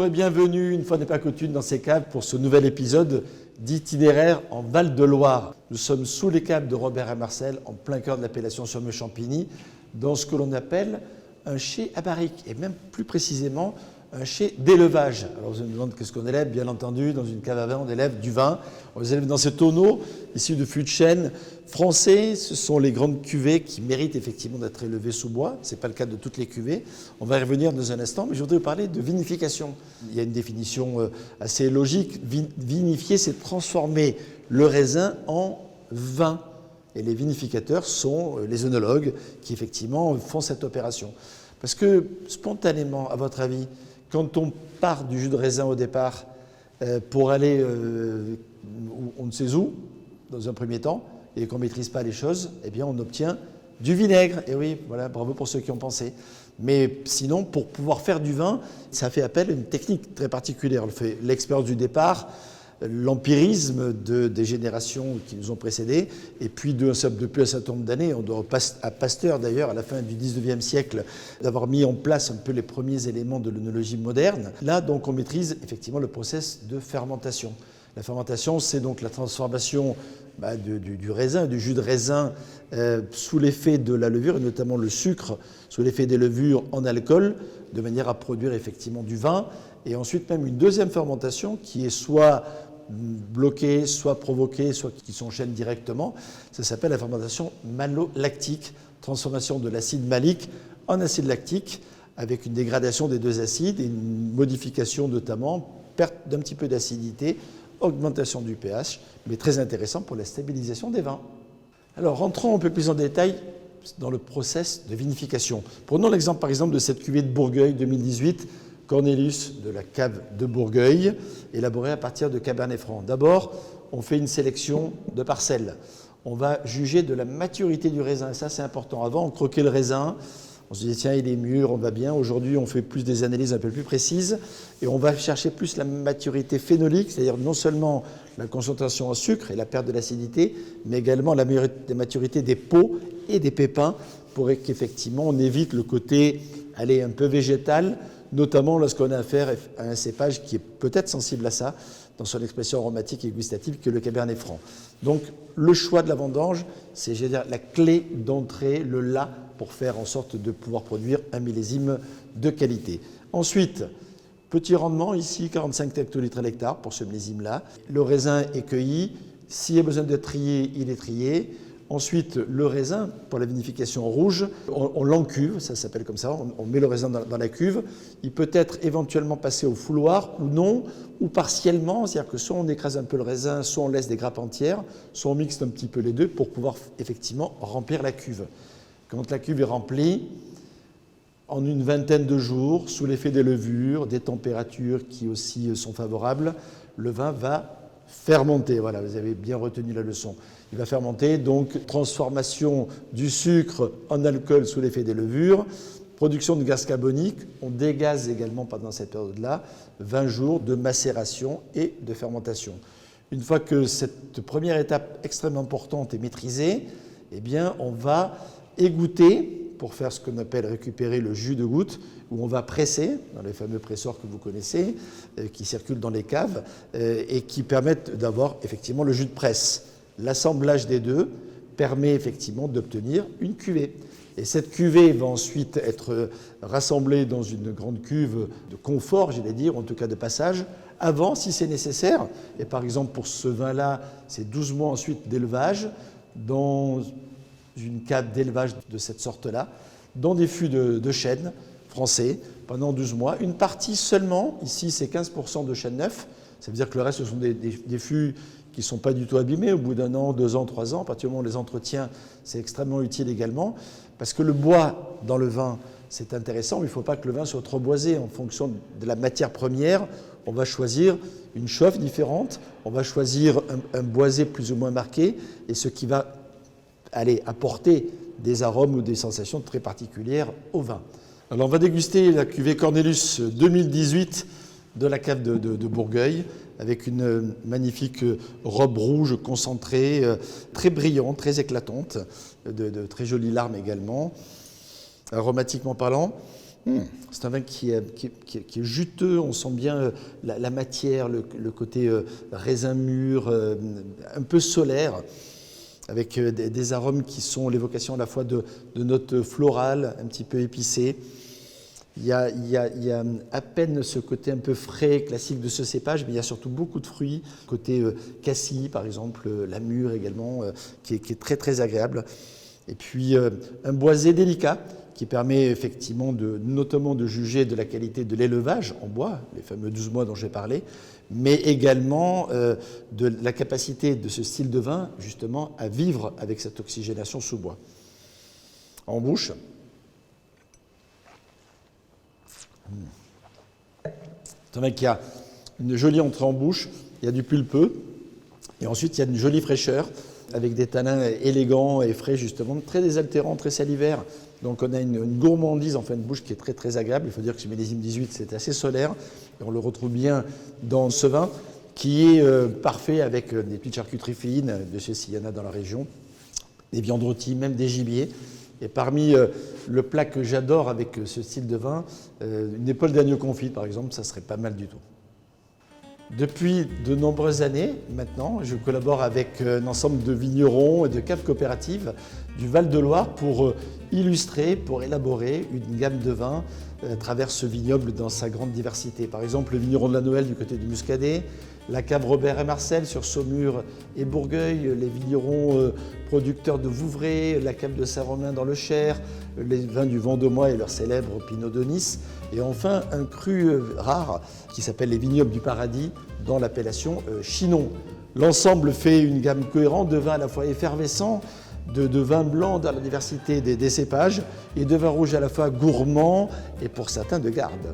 Bonjour et bienvenue, une fois n'est pas coutume, dans ces caves pour ce nouvel épisode d'itinéraire en Val-de-Loire. Nous sommes sous les caves de Robert et Marcel, en plein cœur de l'appellation Sommes-Champigny, dans ce que l'on appelle un chai à barrique, et même plus précisément un chai d'élevage. Alors vous me demandez qu'est-ce qu'on élève? Bien entendu, dans une cave à vin, on élève du vin. On les élève dans ces tonneaux, issus de fûts de chêne français. Ce sont les grandes cuvées qui méritent effectivement d'être élevées sous bois. Ce n'est pas le cas de toutes les cuvées. On va y revenir dans un instant, mais je voudrais vous parler de vinification. Il y a une définition assez logique. Vinifier, c'est transformer le raisin en vin. Et les vinificateurs sont les œnologues qui effectivement font cette opération. Parce que spontanément, à votre avis, quand on part du jus de raisin au départ pour aller on ne sait où, dans un premier temps, et qu'on ne maîtrise pas les choses, eh bien on obtient du vinaigre. Et oui, voilà, bravo pour ceux qui ont pensé. Mais sinon, pour pouvoir faire du vin, ça fait appel à une technique très particulière. On fait l'expérience du départ, l'empirisme des générations qui nous ont précédés, et puis depuis un certain nombre d'années, on doit à Pasteur d'ailleurs, à la fin du 19e siècle, d'avoir mis en place un peu les premiers éléments de l'œnologie moderne. Là, donc, on maîtrise effectivement le process de fermentation. La fermentation, c'est donc la transformation du raisin, du jus de raisin sous l'effet de la levure, et notamment le sucre, sous l'effet des levures en alcool, de manière à produire effectivement du vin, et ensuite même une deuxième fermentation qui est soit bloquée, soit provoquée, soit qui s'enchaîne directement. Ça s'appelle la fermentation malolactique, transformation de l'acide malique en acide lactique, avec une dégradation des deux acides et une modification notamment, perte d'un petit peu d'acidité, augmentation du pH, mais très intéressant pour la stabilisation des vins. Alors rentrons un peu plus en détail dans le process de vinification. Prenons l'exemple par exemple de cette cuvée de Bourgueil 2018, Cornelius de la cave de Bourgueil, élaborée à partir de Cabernet Franc. D'abord, on fait une sélection de parcelles. On va juger de la maturité du raisin, et ça c'est important. Avant, on croquait le raisin, on se disait tiens, il est mûr, on va bien. Aujourd'hui, on fait plus des analyses un peu plus précises et on va chercher plus la maturité phénolique, c'est-à-dire non seulement la concentration en sucre et la perte de l'acidité, mais également la maturité des peaux et des pépins pour qu'effectivement on évite le côté un peu végétal, notamment lorsqu'on a affaire à un cépage qui est peut-être sensible à ça, dans son expression aromatique et gustative, que le Cabernet Franc. Donc, le choix de la vendange, c'est la clé d'entrée, le là, pour faire en sorte de pouvoir produire un millésime de qualité. Ensuite, petit rendement, ici, 45 hectolitres à l'hectare pour ce millésime-là. Le raisin est cueilli. S'il y a besoin d'être trié, il est trié. Ensuite, le raisin, pour la vinification rouge, on l'encuve, ça s'appelle comme ça, on met le raisin dans la cuve. Il peut être éventuellement passé au fouloir ou non, ou partiellement, c'est-à-dire que soit on écrase un peu le raisin, soit on laisse des grappes entières, soit on mixe un petit peu les deux pour pouvoir effectivement remplir la cuve. Quand la cuve est remplie, en une vingtaine de jours, sous l'effet des levures, des températures qui aussi sont favorables, le vin va fermenter. Voilà, vous avez bien retenu la leçon. Il va fermenter, donc transformation du sucre en alcool sous l'effet des levures, production de gaz carbonique. On dégaze également pendant cette période-là 20 jours de macération et de fermentation. Une fois que cette première étape extrêmement importante est maîtrisée, eh bien, on va égoutter pour faire ce qu'on appelle récupérer le jus de goutte, où on va presser, dans les fameux presseurs que vous connaissez, qui circulent dans les caves, et qui permettent d'avoir effectivement le jus de presse. L'assemblage des deux permet effectivement d'obtenir une cuvée. Et cette cuvée va ensuite être rassemblée dans une grande cuve de confort, j'allais dire, en tout cas de passage, avant, si c'est nécessaire. Et par exemple, pour ce vin-là, c'est 12 mois ensuite d'élevage, dans une cave d'élevage de cette sorte-là, dans des fûts de chêne français, pendant 12 mois. Une partie seulement, ici c'est 15% de chêne neuf, ça veut dire que le reste ce sont des fûts qui ne sont pas du tout abîmés au bout d'un an, 2 ans, 3 ans. À partir du moment où on les entretient, c'est extrêmement utile également, parce que le bois dans le vin, c'est intéressant, mais il ne faut pas que le vin soit trop boisé. En fonction de la matière première, on va choisir une chauffe différente, on va choisir un boisé plus ou moins marqué, et ce qui va apporter des arômes ou des sensations très particulières au vin. Alors on va déguster la cuvée Cornelius 2018 de la cave de Bourgueil, avec une magnifique robe rouge concentrée, très brillante, très éclatante, de très jolies larmes également, aromatiquement parlant. C'est un vin qui est juteux, on sent bien la matière, le côté raisin mûr, un peu solaire, avec des arômes qui sont l'évocation à la fois de notes florales, un petit peu épicées. Il y a à peine ce côté un peu frais, classique de ce cépage, mais il y a surtout beaucoup de fruits, côté cassis par exemple, la mûre également, qui est très très agréable. Et puis un boisé délicat, qui permet effectivement notamment de juger de la qualité de l'élevage en bois, les fameux 12 mois dont j'ai parlé, mais également de la capacité de ce style de vin justement à vivre avec cette oxygénation sous bois. En bouche, c'est un vin qui a une jolie entrée en bouche, il y a du pulpeux, et ensuite il y a une jolie fraîcheur, avec des tanins élégants et frais justement, très désaltérants, très salivaires. Donc on a une gourmandise en fin de bouche qui est très très agréable. Il faut dire que ce millésime 18 c'est assez solaire et on le retrouve bien dans ce vin qui est parfait avec des petites charcuteries fines, de chez s'il y en a dans la région, des viandes rôties, même des gibiers. Et parmi le plat que j'adore avec ce style de vin, une épaule d'agneau confite par exemple, ça serait pas mal du tout. Depuis de nombreuses années maintenant, je collabore avec un ensemble de vignerons et de caves coopératives du Val-de-Loire pour illustrer, pour élaborer une gamme de vins à travers ce vignoble dans sa grande diversité. Par exemple, le vigneron de la Noël du côté du Muscadet, la cave Robert et Marcel sur Saumur et Bourgueil, les vignerons producteurs de Vouvray, la cave de Saint-Romain dans le Cher, les vins du Vendômois et leur célèbre Pinot de Nice, et enfin un cru rare qui s'appelle les vignobles du Paradis dans l'appellation Chinon. L'ensemble fait une gamme cohérente de vins à la fois effervescents, de vins blancs dans la diversité des cépages et de vins rouges à la fois gourmands et pour certains de garde.